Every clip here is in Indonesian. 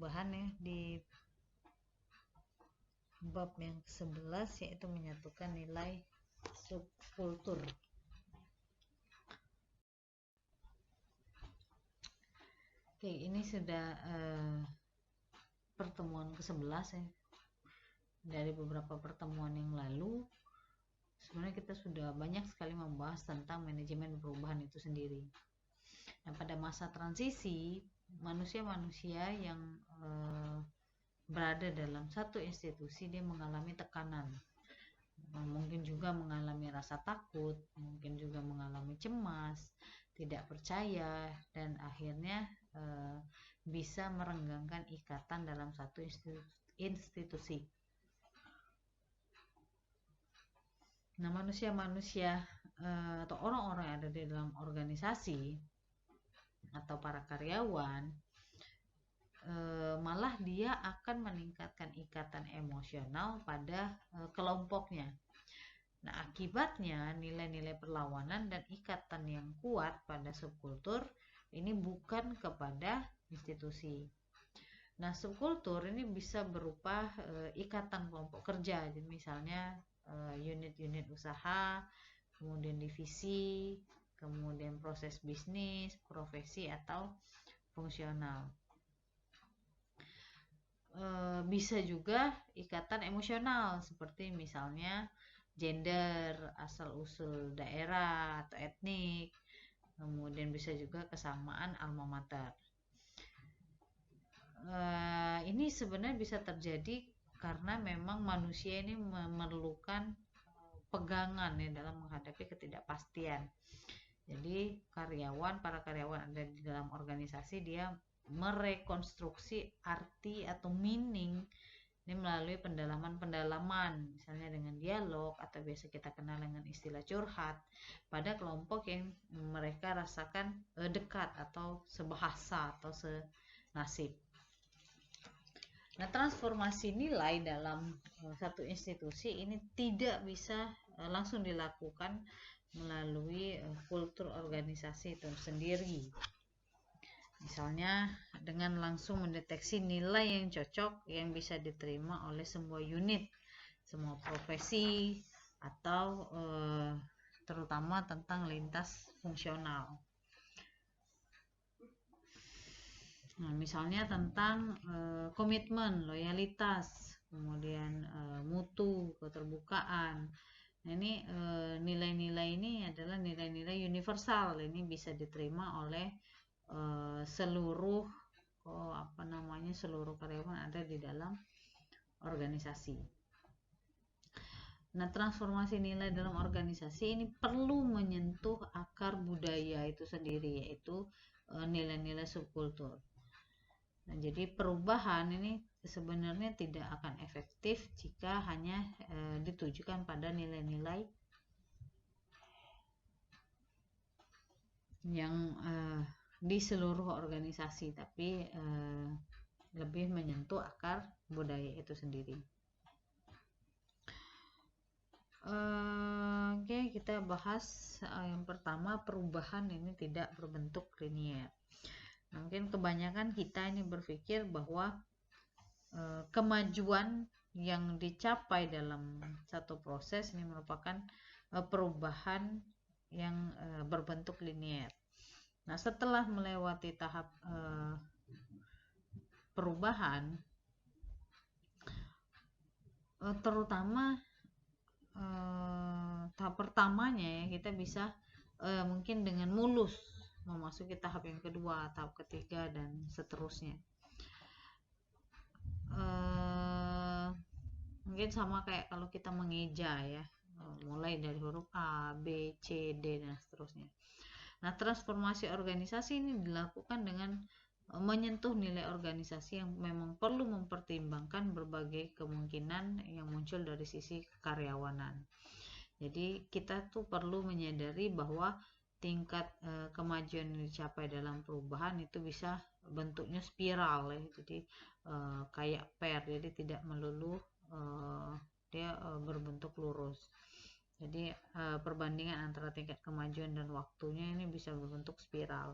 perubahan ya di bab yang ke-11, yaitu menyatukan nilai subkultur. Oke, ini sudah pertemuan ke-11 ya. Dari beberapa pertemuan yang lalu sebenarnya kita sudah banyak sekali membahas tentang manajemen perubahan itu sendiri. Nah, pada masa transisi, manusia-manusia yang berada dalam satu institusi dia mengalami tekanan, mungkin juga mengalami rasa takut, mungkin juga mengalami cemas, tidak percaya, dan akhirnya bisa merenggangkan ikatan dalam satu institusi. Nah, manusia-manusia atau orang-orang yang ada di dalam organisasi atau para karyawan malah dia akan meningkatkan ikatan emosional pada kelompoknya. Nah, akibatnya nilai-nilai perlawanan dan ikatan yang kuat pada subkultur ini bukan kepada institusi. Nah, subkultur ini bisa berupa ikatan kelompok kerja, jadi misalnya unit-unit usaha, kemudian divisi, kemudian proses bisnis, profesi atau fungsional. Bisa juga ikatan emosional seperti misalnya gender, asal-usul daerah atau etnik, kemudian bisa juga kesamaan alma mater. Ini sebenarnya bisa terjadi karena memang manusia ini memerlukan pegangan ya dalam menghadapi ketidakpastian. Jadi para karyawan ada di dalam organisasi, dia merekonstruksi arti atau meaning ini melalui pendalaman, misalnya dengan dialog atau biasa kita kenal dengan istilah curhat pada kelompok yang mereka rasakan dekat atau sebahasa atau senasib. Nah, transformasi nilai dalam satu institusi ini tidak bisa langsung dilakukan melalui kultur organisasi itu sendiri. Misalnya dengan langsung mendeteksi nilai yang cocok yang bisa diterima oleh semua unit, semua profesi, atau terutama tentang lintas fungsional. Nah, misalnya tentang komitmen, loyalitas, kemudian mutu, keterbukaan. Nah, ini nilai-nilai ini adalah nilai-nilai universal. Ini bisa diterima oleh seluruh karyawan ada di dalam organisasi. Nah, transformasi nilai dalam organisasi ini perlu menyentuh akar budaya itu sendiri, yaitu nilai-nilai subkultur. Nah, jadi perubahan ini sebenarnya tidak akan efektif jika hanya ditujukan pada nilai-nilai yang di seluruh organisasi, tapi lebih menyentuh akar budaya itu sendiri. Oke, kita bahas yang pertama, perubahan ini tidak berbentuk linear. Mungkin kebanyakan kita ini berpikir bahwa kemajuan yang dicapai dalam satu proses ini merupakan perubahan yang berbentuk linear. Nah, setelah melewati tahap perubahan, terutama tahap pertamanya ya, kita bisa mungkin dengan mulus memasuki tahap yang kedua, tahap ketiga, dan seterusnya. Mungkin sama kayak kalau kita mengeja ya, mulai dari huruf A, B, C, D, dan seterusnya. Nah, transformasi organisasi ini dilakukan dengan menyentuh nilai organisasi yang memang perlu mempertimbangkan berbagai kemungkinan yang muncul dari sisi karyawanan. Jadi kita tuh perlu menyadari bahwa tingkat kemajuan yang dicapai dalam perubahan itu bisa bentuknya spiral ya. Jadi kayak per, jadi tidak melulu dia berbentuk lurus. Jadi perbandingan antara tingkat kemajuan dan waktunya ini bisa berbentuk spiral.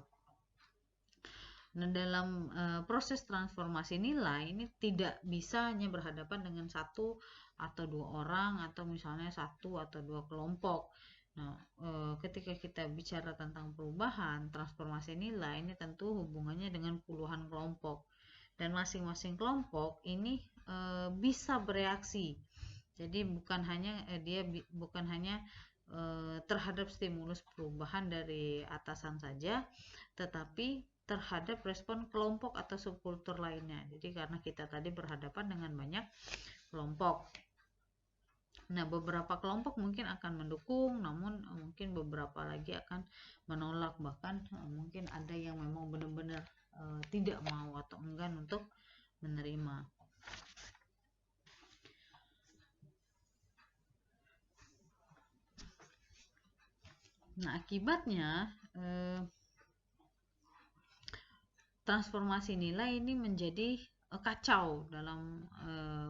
Nah, dalam proses transformasi nilai ini tidak bisa hanya berhadapan dengan satu atau dua orang atau misalnya satu atau dua kelompok. Nah, ketika kita bicara tentang perubahan transformasi nilai ini tentu hubungannya dengan puluhan kelompok, dan masing-masing kelompok ini bisa bereaksi. Jadi bukan hanya terhadap stimulus perubahan dari atasan saja, tetapi terhadap respon kelompok atau subkultur lainnya. Jadi karena kita tadi berhadapan dengan banyak kelompok. Nah, beberapa kelompok mungkin akan mendukung, namun mungkin beberapa lagi akan menolak, bahkan mungkin ada yang memang benar-benar tidak mau atau enggan untuk menerima. Nah, akibatnya transformasi nilai ini menjadi kacau dalam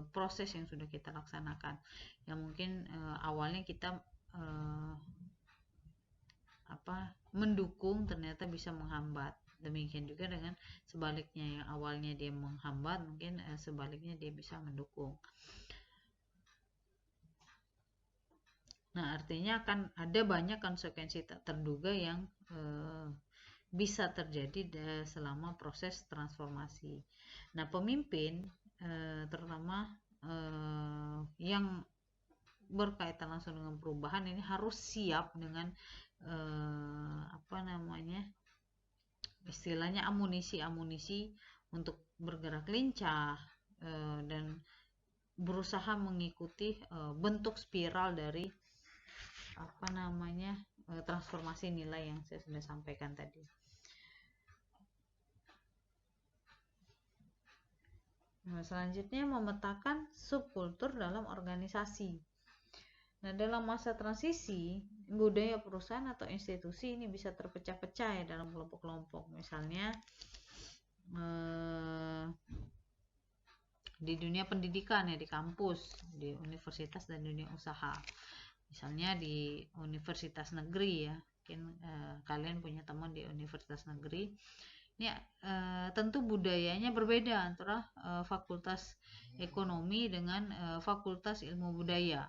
proses yang sudah kita laksanakan. Yang mungkin awalnya kita mendukung, ternyata bisa menghambat. Demikian juga dengan sebaliknya, yang awalnya dia menghambat, mungkin sebaliknya dia bisa mendukung. Nah, artinya akan ada banyak konsekuensi tak terduga yang bisa terjadi selama proses transformasi. Nah, pemimpin terutama yang berkaitan langsung dengan perubahan ini harus siap dengan istilahnya amunisi untuk bergerak lincah dan berusaha mengikuti bentuk spiral dari transformasi nilai yang saya sudah sampaikan tadi. Nah, selanjutnya memetakan subkultur dalam organisasi. Nah, dalam masa transisi, budaya perusahaan atau institusi ini bisa terpecah-pecah ya dalam kelompok-kelompok. Misalnya di dunia pendidikan ya, di kampus, di universitas dan dunia usaha. Misalnya di universitas negeri ya, mungkin kalian punya teman di universitas negeri. Ini tentu budayanya berbeda antara fakultas ekonomi dengan fakultas ilmu budaya.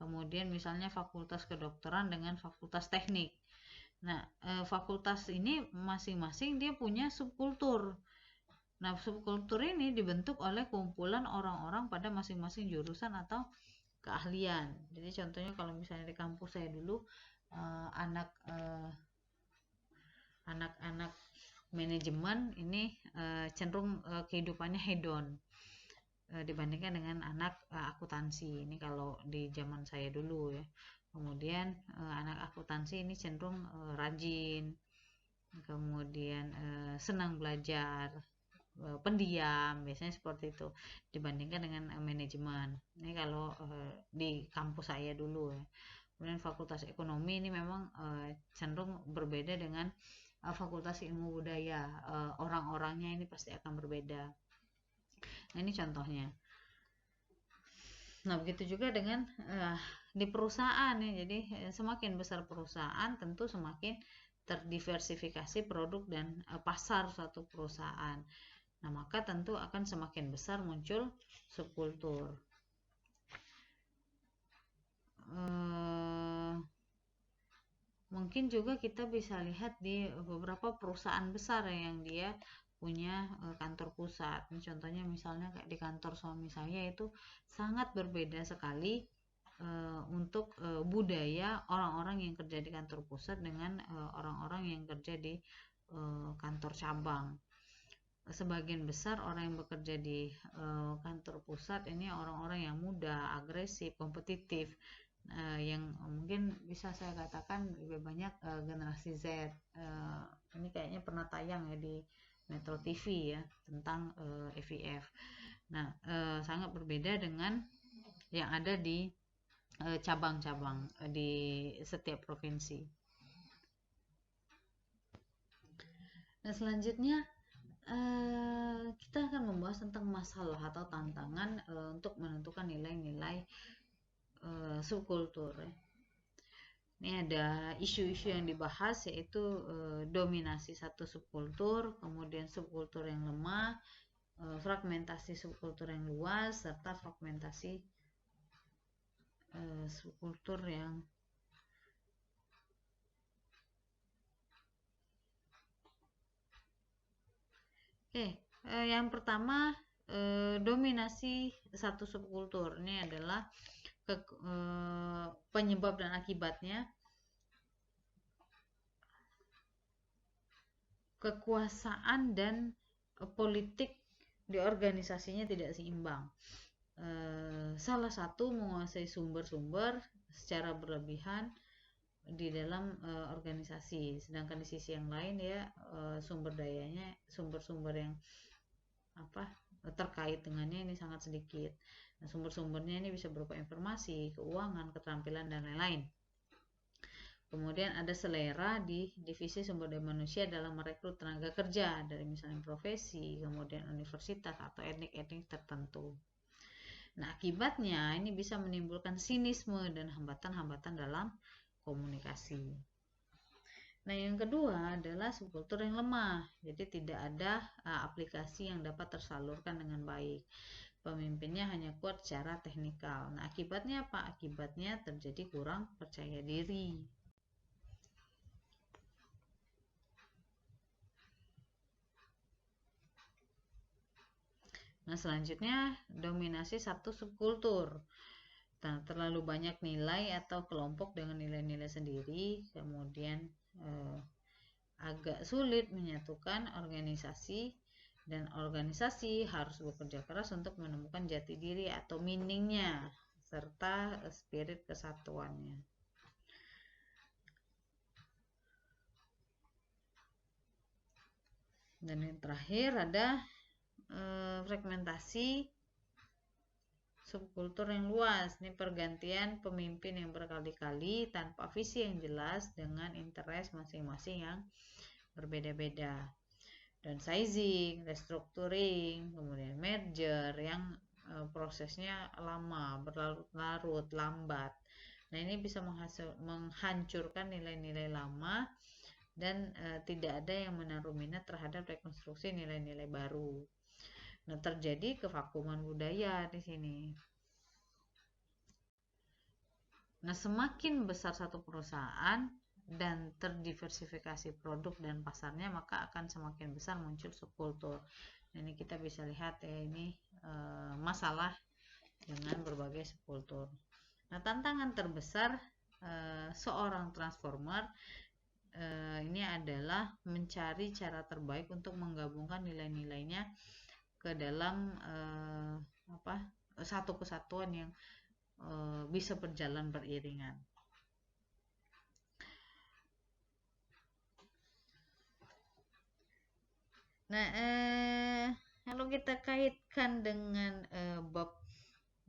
Kemudian misalnya fakultas kedokteran dengan fakultas teknik. Nah, fakultas ini masing-masing dia punya subkultur. Nah, subkultur ini dibentuk oleh kumpulan orang-orang pada masing-masing jurusan atau keahlian. Jadi contohnya kalau misalnya di kampus saya dulu, anak-anak manajemen ini cenderung kehidupannya hedon dibandingkan dengan anak akuntansi. Ini kalau di zaman saya dulu ya. Kemudian anak akuntansi ini cenderung rajin, kemudian senang belajar, pendiam, biasanya seperti itu dibandingkan dengan manajemen. Ini kalau di kampus saya dulu ya. Kemudian fakultas ekonomi ini memang cenderung berbeda dengan fakultas ilmu budaya. Orang-orangnya ini pasti akan berbeda. Nah, ini contohnya. Nah, begitu juga dengan di perusahaan ya. Jadi semakin besar perusahaan tentu semakin terdiversifikasi produk dan pasar suatu perusahaan. Nah, maka tentu akan semakin besar muncul subkultur. Mungkin juga kita bisa lihat di beberapa perusahaan besar yang dia punya kantor pusat. Contohnya misalnya kayak di kantor suami saya itu sangat berbeda sekali untuk budaya orang-orang yang kerja di kantor pusat dengan orang-orang yang kerja di kantor cabang. Sebagian besar orang yang bekerja di kantor pusat ini orang-orang yang muda, agresif, kompetitif, yang mungkin bisa saya katakan lebih banyak generasi Z. Ini kayaknya pernah tayang ya di Metro TV ya tentang FIF. Nah, sangat berbeda dengan yang ada di cabang-cabang di setiap provinsi. Nah, selanjutnya kita akan membahas tentang masalah atau tantangan untuk menentukan nilai-nilai subkultur. Ini ada isu-isu yang dibahas, yaitu dominasi satu subkultur, kemudian subkultur yang lemah, fragmentasi subkultur yang luas, serta fragmentasi subkultur yang yang pertama, dominasi satu subkultur. Ini adalah penyebab dan akibatnya. Kekuasaan dan politik di organisasinya tidak seimbang. Salah satu menguasai sumber-sumber secara berlebihan di dalam organisasi, sedangkan di sisi yang lain ya sumber dayanya, sumber-sumber yang terkait dengannya ini sangat sedikit. Nah, sumber-sumbernya ini bisa berupa informasi, keuangan, keterampilan, dan lain-lain. Kemudian ada selera di divisi sumber daya manusia dalam merekrut tenaga kerja dari misalnya profesi, kemudian universitas atau etnik-etnik tertentu. Nah, akibatnya ini bisa menimbulkan sinisme dan hambatan-hambatan dalam komunikasi. Nah, yang kedua adalah subkultur yang lemah. Jadi tidak ada aplikasi yang dapat tersalurkan dengan baik. Pemimpinnya hanya kuat secara teknikal. Nah, akibatnya apa? Akibatnya terjadi kurang percaya diri. Nah, selanjutnya dominasi satu subkultur. Nah, terlalu banyak nilai atau kelompok dengan nilai-nilai sendiri, kemudian agak sulit menyatukan organisasi, dan organisasi harus bekerja keras untuk menemukan jati diri atau meaningnya serta spirit kesatuannya. Dan yang terakhir ada fragmentasi subkultur yang luas. Ini pergantian pemimpin yang berkali-kali tanpa visi yang jelas dengan interest masing-masing yang berbeda-beda. Downsizing, restructuring, kemudian merger yang prosesnya lama, berlarut-larut, lambat. Nah, ini bisa menghancurkan nilai-nilai lama dan tidak ada yang menaruh minat terhadap rekonstruksi nilai-nilai baru. Nah, terjadi kevakuman budaya di sini. Nah, semakin besar satu perusahaan dan terdiversifikasi produk dan pasarnya, maka akan semakin besar muncul subkultur. Nah, ini kita bisa lihat ya, ini masalah dengan berbagai subkultur. Nah, tantangan terbesar seorang transformer ini adalah mencari cara terbaik untuk menggabungkan nilai-nilainya ke dalam satu kesatuan yang bisa berjalan beriringan. Nah, kalau kita kaitkan dengan bab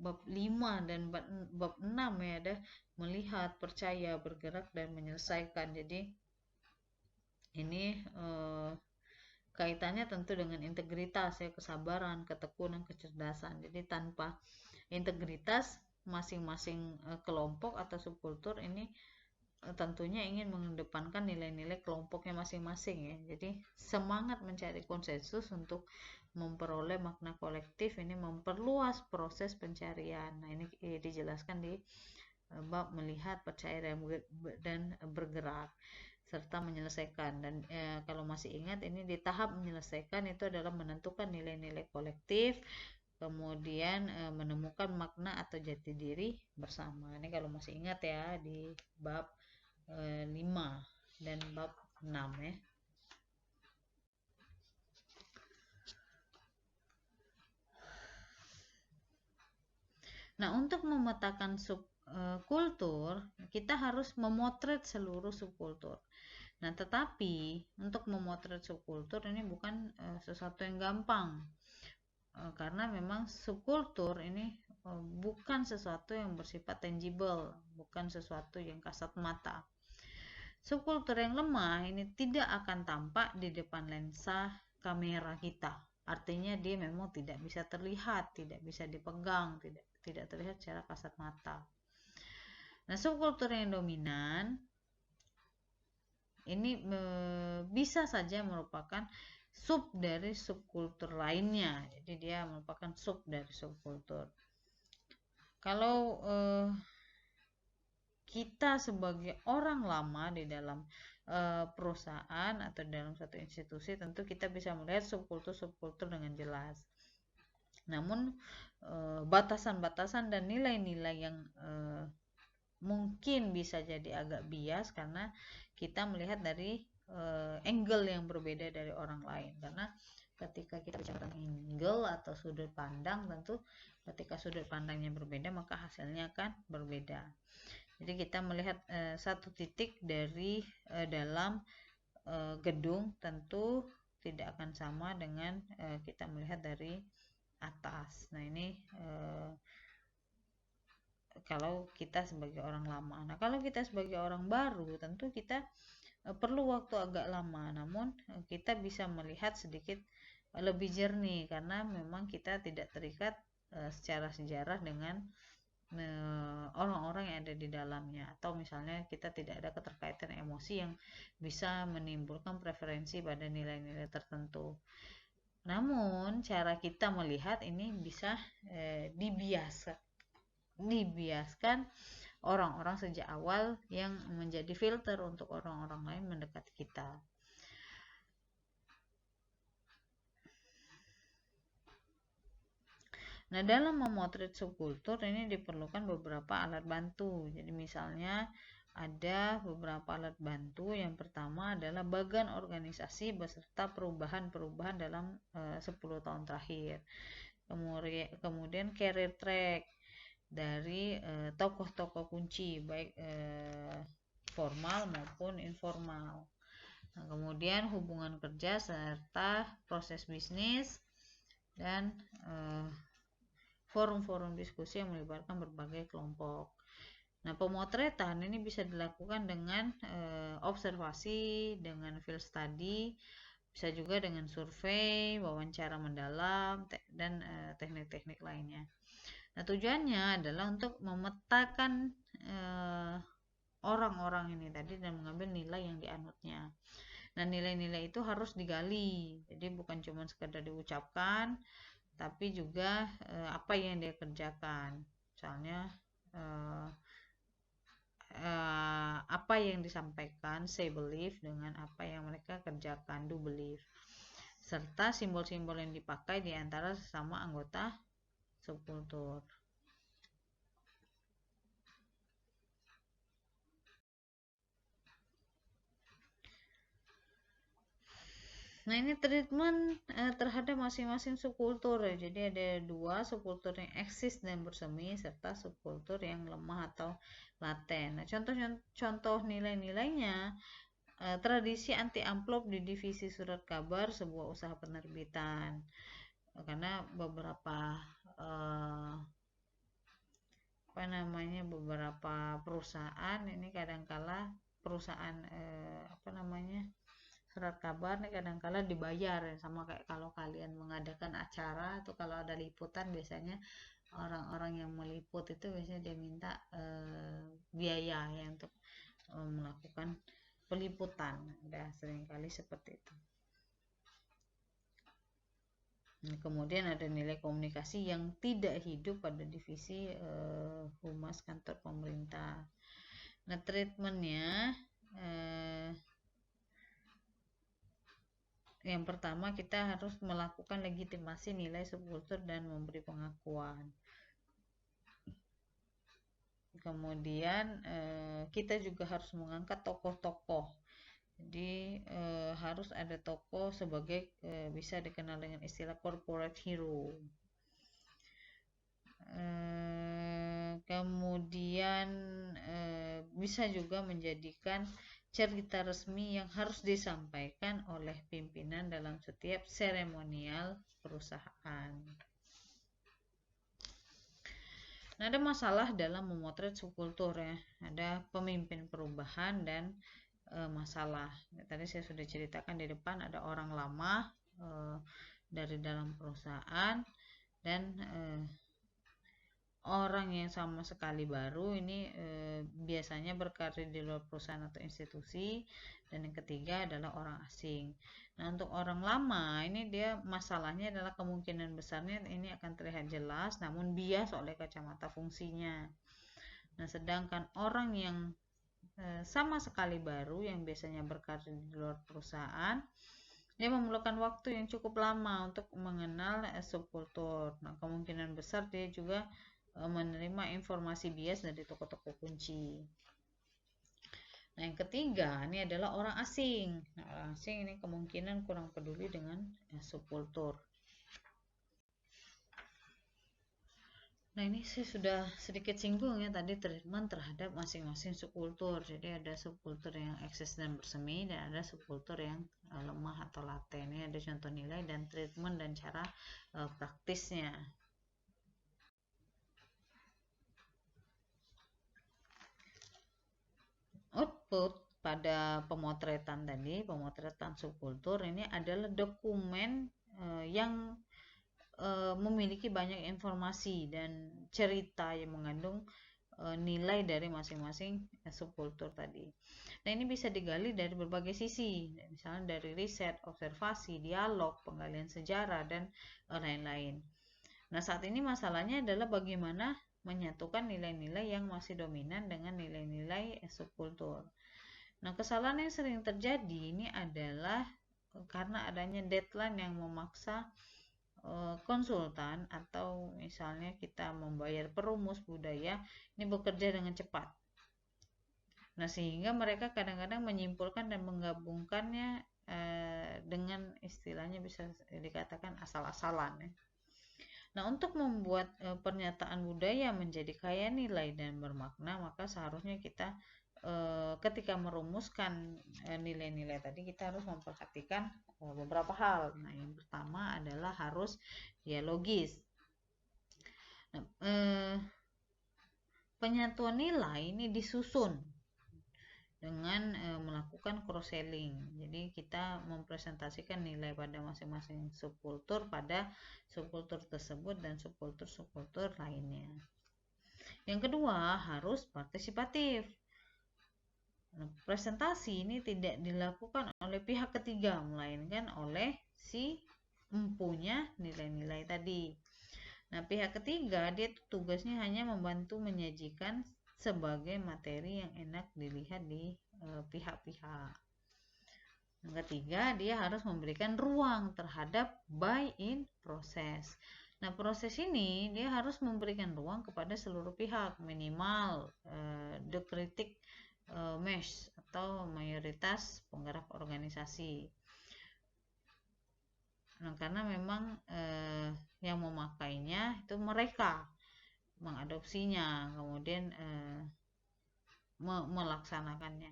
5 dan bab 6 ya, ada melihat, percaya, bergerak, dan menyelesaikan. Jadi ini kaitannya tentu dengan integritas ya, kesabaran, ketekunan, kecerdasan. Jadi tanpa integritas masing-masing kelompok atau subkultur ini tentunya ingin mengedepankan nilai-nilai kelompoknya masing-masing ya. Jadi semangat mencari konsensus untuk memperoleh makna kolektif ini memperluas proses pencarian. Nah, ini dijelaskan di bab melihat, percaya, dan bergerak serta menyelesaikan. Dan kalau masih ingat, ini di tahap menyelesaikan itu adalah menentukan nilai-nilai kolektif, kemudian menemukan makna atau jati diri bersama. Ini kalau masih ingat ya, di bab 5 dan bab 6 ya. Nah, untuk memetakan subkultur, kita harus memotret seluruh subkultur. Nah, tetapi untuk memotret subkultur ini bukan sesuatu yang gampang, karena memang subkultur ini bukan sesuatu yang bersifat tangible, bukan sesuatu yang kasat mata. Subkultur yang lemah ini tidak akan tampak di depan lensa kamera kita. Artinya dia memang tidak bisa terlihat, tidak bisa dipegang, tidak terlihat secara kasat mata. Nah, subkultur yang dominan ini bisa saja merupakan sub dari subkultur lainnya. Jadi dia merupakan sub dari subkultur. Kalau kita sebagai orang lama di dalam perusahaan atau dalam satu institusi, tentu kita bisa melihat subkultur-subkultur dengan jelas. Namun batasan-batasan dan nilai-nilai yang mungkin bisa jadi agak bias karena kita melihat dari angle yang berbeda dari orang lain. Karena ketika kita bicara angle atau sudut pandang, tentu ketika sudut pandangnya berbeda maka hasilnya akan berbeda. Jadi kita melihat satu titik dari dalam gedung tentu tidak akan sama dengan kita melihat dari atas. Nah, ini kalau kita sebagai orang lama. Nah, kalau kita sebagai orang baru, tentu kita perlu waktu agak lama, namun kita bisa melihat sedikit lebih jernih karena memang kita tidak terikat secara sejarah dengan orang-orang yang ada di dalamnya, atau misalnya kita tidak ada keterkaitan emosi yang bisa menimbulkan preferensi pada nilai-nilai tertentu. Namun cara kita melihat ini bisa dibiaskan orang-orang sejak awal yang menjadi filter untuk orang-orang lain mendekati kita. Nah, dalam memotret subkultur ini diperlukan beberapa alat bantu. Jadi misalnya ada beberapa alat bantu. Yang pertama adalah bagan organisasi beserta perubahan-perubahan dalam 10 tahun terakhir. Kemudian career track dari tokoh-tokoh kunci baik formal maupun informal. Nah, kemudian hubungan kerja serta proses bisnis dan forum-forum diskusi yang melibatkan berbagai kelompok. Nah, pemotretan ini bisa dilakukan dengan observasi, dengan field study, bisa juga dengan survei, wawancara mendalam, dan teknik-teknik lainnya. Nah, tujuannya adalah untuk memetakan orang-orang ini tadi dan mengambil nilai yang dianutnya. Nah, nilai-nilai itu harus digali, jadi bukan cuma sekedar diucapkan, tapi juga apa yang dia kerjakan. Misalnya apa yang disampaikan, say believe, dengan apa yang mereka kerjakan, do believe, serta simbol-simbol yang dipakai di antara sesama anggota subkultur. Nah, ini treatment terhadap masing-masing subkultur ya. Jadi ada 2, subkultur yang eksis dan bersemi serta subkultur yang lemah atau laten. Nah, contoh nilai-nilainya, tradisi anti amplop di divisi surat kabar sebuah usaha penerbitan. Karena beberapa beberapa perusahaan ini kadangkala perusahaan surat kabar nih kadangkala dibayar ya, sama kayak kalau kalian mengadakan acara atau kalau ada liputan, biasanya orang-orang yang meliput itu biasanya dia minta biaya ya untuk melakukan peliputan. Ada seringkali seperti itu. Nah, kemudian ada nilai komunikasi yang tidak hidup pada divisi humas kantor pemerintah. Nah, treatmentnya yang pertama kita harus melakukan legitimasi nilai subkultur dan memberi pengakuan. Kemudian kita juga harus mengangkat tokoh-tokoh. Jadi harus ada tokoh sebagai bisa dikenal dengan istilah corporate hero. Kemudian bisa juga menjadikan cerita resmi yang harus disampaikan oleh pimpinan dalam setiap seremonial perusahaan. Nah, ada masalah dalam memotret subkultur ya. Ada pemimpin perubahan dan masalah. Tadi saya sudah ceritakan di depan, ada orang lama dari dalam perusahaan dan orang yang sama sekali baru ini biasanya berkarir di luar perusahaan atau institusi, dan yang ketiga adalah orang asing. Nah, untuk orang lama ini dia masalahnya adalah kemungkinan besarnya ini akan terlihat jelas namun bias oleh kacamata fungsinya. Nah, sedangkan orang yang sama sekali baru yang biasanya berkarir di luar perusahaan, dia memerlukan waktu yang cukup lama untuk mengenal subkultur. Nah, kemungkinan besar dia juga menerima informasi bias dari toko-toko kunci. Nah, yang ketiga ini adalah orang asing. Nah, orang asing ini kemungkinan kurang peduli dengan subkultur. Nah, ini saya sudah sedikit singgung ya tadi treatment terhadap masing-masing subkultur. Jadi ada subkultur yang eksis dan bersemi, dan ada subkultur yang lemah atau laten. Ini ada contoh nilai dan treatment dan cara praktisnya. Output pada pemotretan tadi, pemotretan subkultur ini adalah dokumen yang memiliki banyak informasi dan cerita yang mengandung nilai dari masing-masing subkultur tadi. Nah, ini bisa digali dari berbagai sisi, misalnya dari riset, observasi, dialog, penggalian sejarah, dan lain-lain. Nah, saat ini masalahnya adalah bagaimana menyatukan nilai-nilai yang masih dominan dengan nilai-nilai subkultur. Nah, kesalahan yang sering terjadi ini adalah karena adanya deadline yang memaksa konsultan atau misalnya kita membayar perumus budaya ini bekerja dengan cepat. Nah, sehingga mereka kadang-kadang menyimpulkan dan menggabungkannya dengan istilahnya bisa dikatakan asal-asalan ya. Nah, untuk membuat pernyataan budaya menjadi kaya nilai dan bermakna, maka seharusnya kita ketika merumuskan nilai-nilai tadi kita harus memperhatikan beberapa hal. Nah, yang pertama adalah harus dialogis. Nah, penyatuan nilai ini disusun dengan melakukan cross-selling. Jadi kita mempresentasikan nilai pada masing-masing subkultur pada subkultur tersebut dan subkultur lainnya. Yang kedua, harus partisipatif. Presentasi ini tidak dilakukan oleh pihak ketiga, melainkan oleh si empunya nilai-nilai tadi. Nah, pihak ketiga dia tugasnya hanya membantu menyajikan sebagai materi yang enak dilihat di pihak-pihak. Yang ketiga, dia harus memberikan ruang terhadap buy-in proses. Nah, proses ini dia harus memberikan ruang kepada seluruh pihak, minimal the critic mass atau mayoritas penggerak organisasi. Nah, karena memang yang memakainya itu mereka mengadopsinya, kemudian melaksanakannya.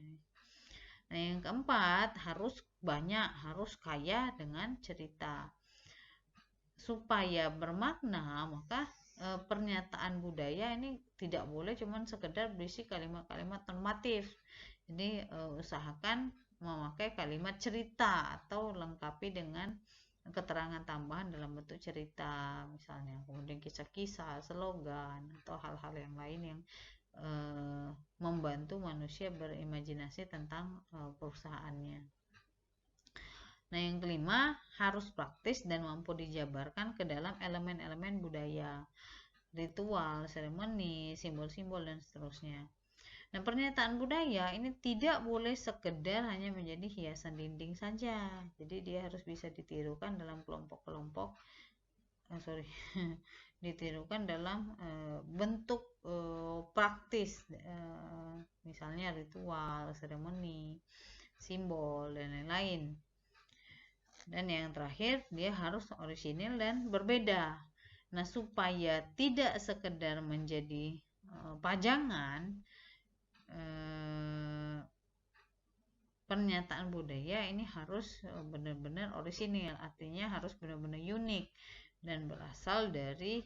Nah, yang keempat, harus kaya dengan cerita. Supaya bermakna, maka pernyataan budaya ini tidak boleh cuma sekedar berisi kalimat-kalimat normatif. Jadi usahakan memakai kalimat cerita atau lengkapi dengan keterangan tambahan dalam bentuk cerita, misalnya kemudian kisah-kisah, slogan, atau hal-hal yang lain yang membantu manusia berimajinasi tentang perusahaannya. Nah, yang kelima, harus praktis dan mampu dijabarkan ke dalam elemen-elemen budaya, ritual, seremoni, simbol-simbol, dan seterusnya. Nah, pernyataan budaya ini tidak boleh sekedar hanya menjadi hiasan dinding saja. Jadi dia harus bisa ditirukan dalam kelompok-kelompok, ditirukan dalam bentuk praktis, misalnya ritual, seremoni, simbol, dan lain-lain. Dan yang terakhir, dia harus orisinil dan berbeda. Nah, supaya tidak sekedar menjadi pajangan, pernyataan budaya ini harus benar-benar orisinil, artinya harus benar-benar unik dan berasal dari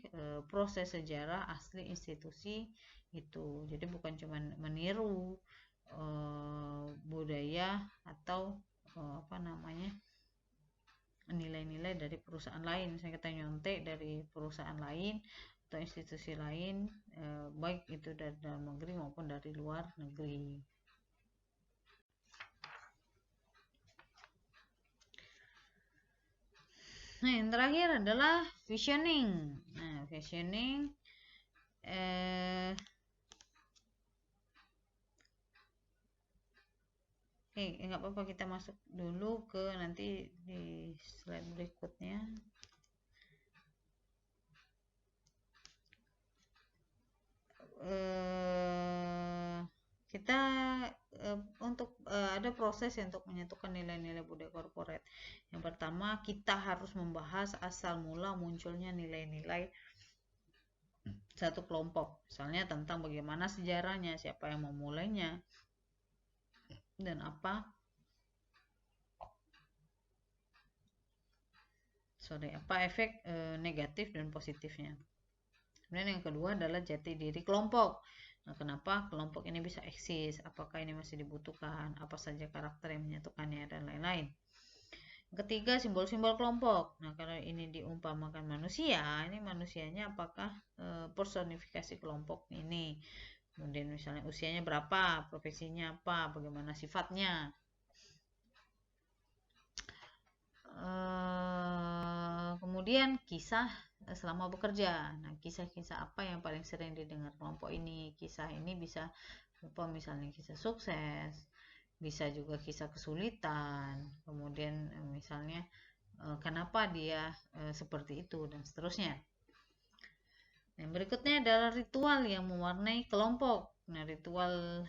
proses sejarah asli institusi itu. Jadi bukan cuma meniru budaya atau nilai-nilai dari perusahaan lain. Misalnya kita nyontek dari perusahaan lain atau institusi lain, baik itu dari dalam negeri maupun dari luar negeri. Nah, yang terakhir adalah visioning. Nah, visioning nggak apa-apa, kita masuk dulu ke nanti di slide berikutnya. Kita untuk ada proses untuk menyatukan nilai-nilai budaya korporat. Yang pertama, kita harus membahas asal mula munculnya nilai-nilai satu kelompok, misalnya tentang bagaimana sejarahnya, siapa yang memulainya, dan apa efek negatif dan positifnya. Kemudian yang kedua adalah jati diri kelompok. Nah, kenapa kelompok ini bisa eksis? Apakah ini masih dibutuhkan? Apa saja karakter yang menyatukannya dan lain-lain. Yang ketiga, simbol-simbol kelompok. Nah, kalau ini diumpamakan manusia, ini manusianya apakah personifikasi kelompok ini? Kemudian misalnya usianya berapa, profesinya apa, bagaimana sifatnya. Kemudian kisah selama bekerja. Nah, kisah-kisah apa yang paling sering didengar kelompok ini? Kisah ini bisa berupa misalnya kisah sukses, bisa juga kisah kesulitan, kemudian misalnya kenapa dia seperti itu, dan seterusnya. Yang berikutnya adalah ritual yang mewarnai kelompok. Nah, ritual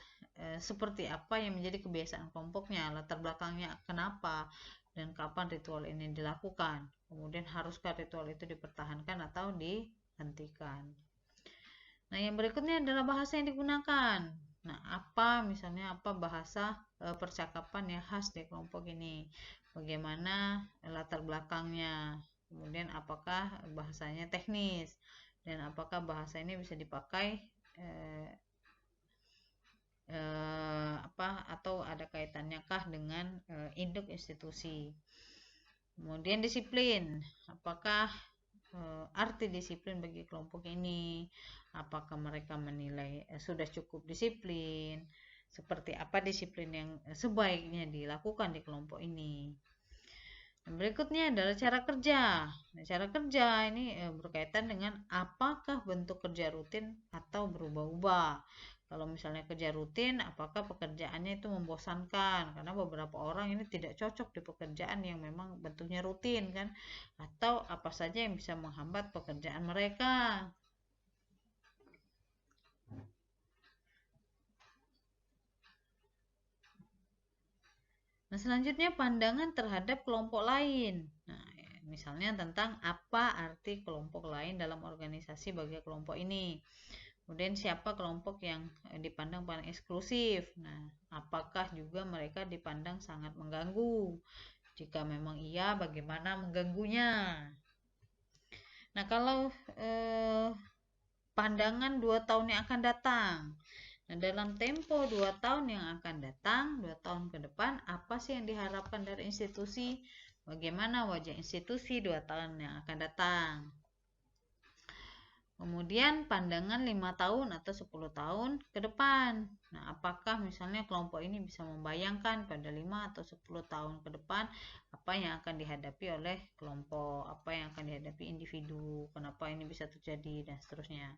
seperti apa yang menjadi kebiasaan kelompoknya, latar belakangnya kenapa, dan kapan ritual ini dilakukan. Kemudian haruskah ritual itu dipertahankan atau dihentikan. Nah, yang berikutnya adalah bahasa yang digunakan. Nah, misalnya apa bahasa percakapan yang khas di kelompok ini, bagaimana latar belakangnya, kemudian apakah bahasanya teknis, dan apakah bahasa ini bisa dipakai atau ada kaitannya kah dengan induk institusi. Kemudian disiplin, apakah arti disiplin bagi kelompok ini, apakah mereka menilai sudah cukup disiplin, seperti apa disiplin yang sebaiknya dilakukan di kelompok ini. Berikutnya adalah cara kerja. Nah, cara kerja ini berkaitan dengan apakah bentuk kerja rutin atau berubah-ubah. Kalau misalnya kerja rutin, apakah pekerjaannya itu membosankan? Karena beberapa orang ini tidak cocok di pekerjaan yang memang bentuknya rutin kan, atau apa saja yang bisa menghambat pekerjaan mereka. Nah, selanjutnya pandangan terhadap kelompok lain. Nah, misalnya tentang apa arti kelompok lain dalam organisasi bagi kelompok ini. Kemudian siapa kelompok yang dipandang paling eksklusif. Nah, apakah juga mereka dipandang sangat mengganggu? Jika memang iya, bagaimana mengganggunya? Nah, kalau pandangan 2 tahun yang akan datang. Nah, dalam tempo 2 tahun yang akan datang, 2 tahun ke depan, apa sih yang diharapkan dari institusi? Bagaimana wajah institusi 2 tahun yang akan datang? Kemudian pandangan 5 tahun atau 10 tahun ke depan. Nah, apakah misalnya kelompok ini bisa membayangkan pada 5 atau 10 tahun ke depan apa yang akan dihadapi oleh kelompok, apa yang akan dihadapi individu, kenapa ini bisa terjadi, dan seterusnya.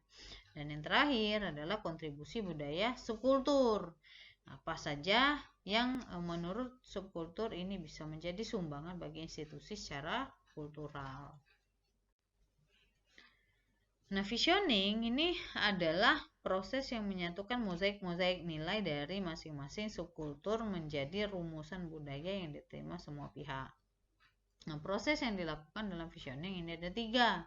Dan yang terakhir adalah kontribusi budaya subkultur. Apa saja yang menurut subkultur ini bisa menjadi sumbangan bagi institusi secara kultural. Nah, visioning ini adalah proses yang menyatukan mozaik-mozaik nilai dari masing-masing subkultur menjadi rumusan budaya yang diterima semua pihak. Nah, proses yang dilakukan dalam visioning ini ada 3.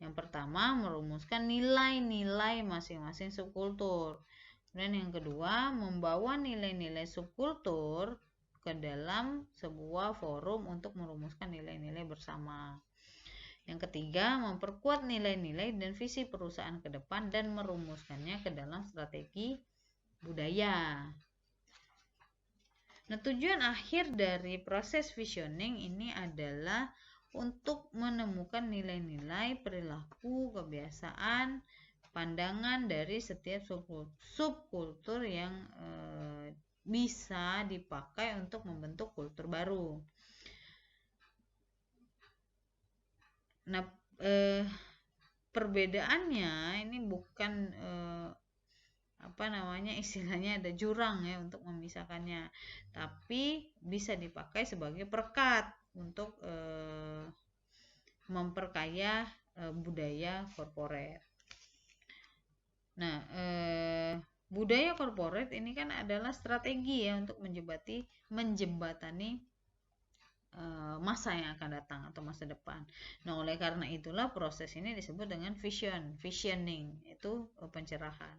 Yang pertama, merumuskan nilai-nilai masing-masing subkultur. Dan yang kedua, membawa nilai-nilai subkultur ke dalam sebuah forum untuk merumuskan nilai-nilai bersama. Yang ketiga, memperkuat nilai-nilai dan visi perusahaan ke depan dan merumuskannya ke dalam strategi budaya. Nah, tujuan akhir dari proses visioning ini adalah untuk menemukan nilai-nilai, perilaku, kebiasaan, pandangan dari setiap subkultur yang bisa dipakai untuk membentuk kultur baru. Nah, perbedaannya ini bukan istilahnya ada jurang ya untuk memisahkannya, tapi bisa dipakai sebagai perekat untuk memperkaya budaya korporat. Nah, budaya korporat ini kan adalah strategi ya untuk menjembatani masa yang akan datang atau masa depan. Nah, oleh karena itulah proses ini disebut dengan visioning, itu pencerahan.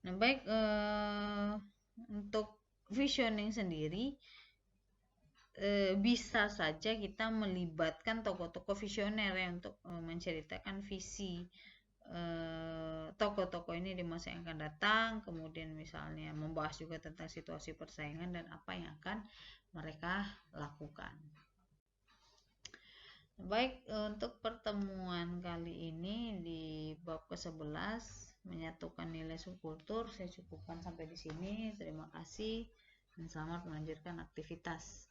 Nah, baik, untuk visioning sendiri bisa saja kita melibatkan tokoh-tokoh visioner ya untuk menceritakan visi tokoh-tokoh ini di masa yang akan datang, kemudian misalnya membahas juga tentang situasi persaingan dan apa yang akan mereka lakukan. Baik, untuk pertemuan kali ini di bab ke-11 menyatukan nilai subkultur, saya cukupkan sampai di sini. Terima kasih dan selamat melanjutkan aktivitas.